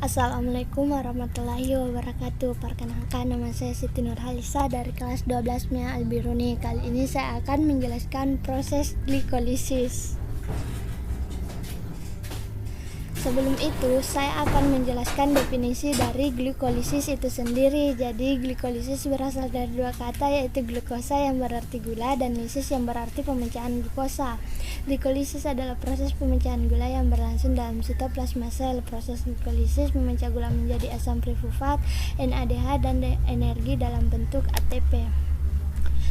Assalamualaikum warahmatullahi wabarakatuh. Perkenalkan, nama saya Siti Nurhalisa dari kelas 12 MIA Albiruni. Kali ini saya akan menjelaskan proses glikolisis. Sebelum itu, saya akan menjelaskan definisi dari glikolisis itu sendiri. Jadi, glikolisis berasal dari dua kata, yaitu glukosa yang berarti gula dan lisis yang berarti pemecahan glukosa. Glikolisis adalah proses pemecahan gula yang berlangsung dalam sitoplasma sel. Proses glikolisis memecah gula menjadi asam trifosfat, NADH, dan energi dalam bentuk ATP.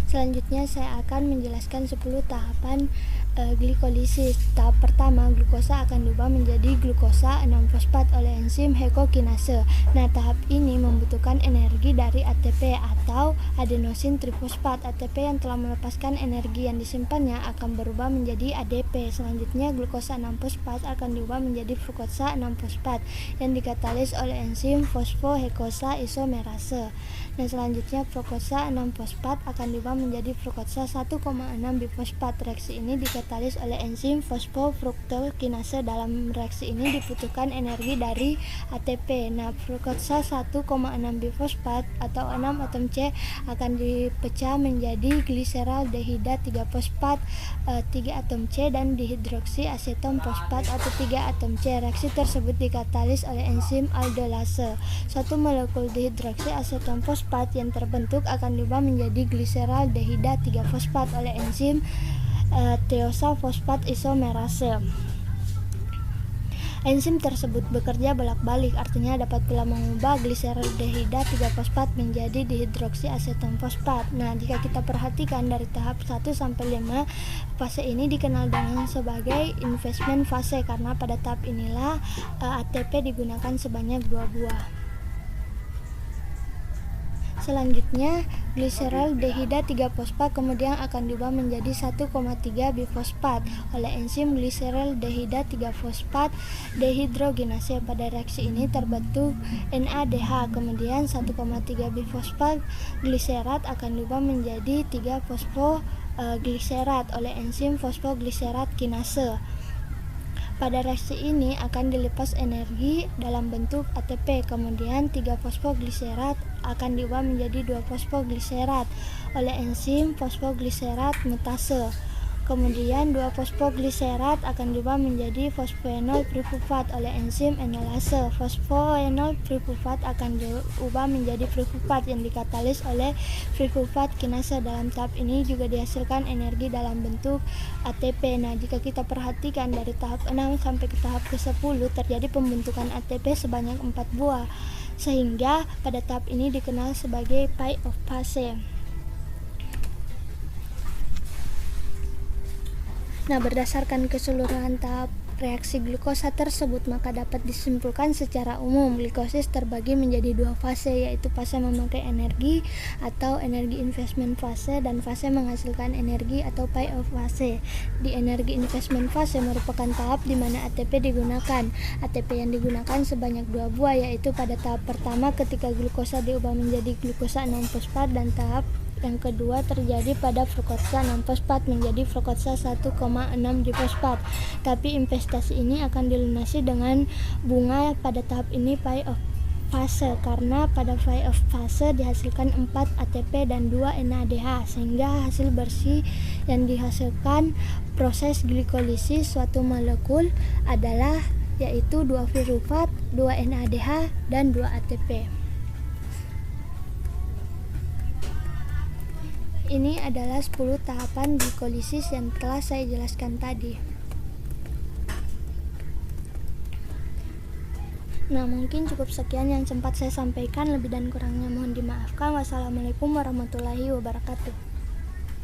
Selanjutnya saya akan menjelaskan 10 tahapan glikolisis. Tahap pertama, glukosa akan diubah menjadi glukosa 6-fosfat oleh enzim hexokinase. Nah, tahap ini membutuhkan energi dari ATP atau adenosin trifosfat. ATP yang telah melepaskan energi yang disimpannya akan berubah menjadi ADP. Selanjutnya, glukosa 6-fosfat akan diubah menjadi fruktosa 6-fosfat yang dikatalis oleh enzim fosfohekosa isomerase. Dan selanjutnya, fruktosa 6-fosfat akan diubah menjadi fruktosa 1,6 bifosfat. Reaksi ini dikatalis oleh enzim fosfofruktokinase. Dalam reaksi ini dibutuhkan energi dari ATP. Nah, fruktosa 1,6 bifosfat atau 6 atom C akan dipecah menjadi gliseraldehida 3 fosfat 3 atom C dan dihidroksi aseton fosfat atau 3 atom C. Reaksi tersebut dikatalis oleh enzim aldolase. Suatu molekul dihidroksi aseton fosfat yang terbentuk akan diubah menjadi gliseraldehida 3 fosfat oleh enzim tiosa fosfat isomerase. Enzim tersebut bekerja bolak-balik, artinya dapat pula mengubah gliseraldehida 3 fosfat menjadi dihidroksi aseton fosfat. Nah, jika kita perhatikan dari tahap 1 sampai 5, fase ini dikenal dengan sebagai investment fase karena pada tahap inilah ATP digunakan sebanyak 2 buah. Selanjutnya, gliseraldehida 3 fosfat kemudian akan diubah menjadi 1,3 bifosfat oleh enzim gliseraldehida 3 fosfat dehidrogenase. Pada reaksi ini terbentuk NADH, kemudian 1,3 bifosfat gliserat akan diubah menjadi 3 fosfogliserat oleh enzim fosfogliserat kinase. Pada reaksi ini akan dilepas energi dalam bentuk ATP, kemudian 3 fosfogliserat akan diubah menjadi 2 fosfogliserat oleh enzim fosfogliserat mutase. Kemudian 2 fosfogliserat akan diubah menjadi fosfoenol trifosfat oleh enzim enolase. Fosfoenol trifosfat akan diubah menjadi trifosfat yang dikatalis oleh trifosfat kinase. Dalam tahap ini juga dihasilkan energi dalam bentuk ATP. Nah, jika kita perhatikan dari tahap 6 sampai ke tahap ke-10 terjadi pembentukan ATP sebanyak 4 buah. Sehingga pada tahap ini dikenal sebagai payoff fase. Nah, berdasarkan keseluruhan tahap reaksi glukosa tersebut, maka dapat disimpulkan secara umum glikosis terbagi menjadi 2 fase, yaitu fase memakai energi atau energi investment fase dan fase menghasilkan energi atau payoff fase. Di energi investment fase merupakan tahap di mana ATP digunakan. ATP yang digunakan sebanyak 2 buah, yaitu pada tahap pertama ketika glukosa diubah menjadi glukosa 6-fosfat dan tahap yang kedua terjadi pada fruktosa 6-fosfat menjadi fruktosa 1,6 difosfat. Tapi investasi ini akan dilunasi dengan bunga pada tahap ini payoff fase karena pada payoff fase dihasilkan 4 ATP dan 2 NADH sehingga hasil bersih yang dihasilkan proses glikolisis suatu molekul adalah yaitu 2 pirufat, 2 NADH dan 2 ATP. Ini adalah 10 tahapan glikolisis yang telah saya jelaskan tadi. Nah, mungkin cukup sekian yang sempat saya sampaikan. Lebih dan kurangnya mohon dimaafkan. Wassalamualaikum warahmatullahi wabarakatuh.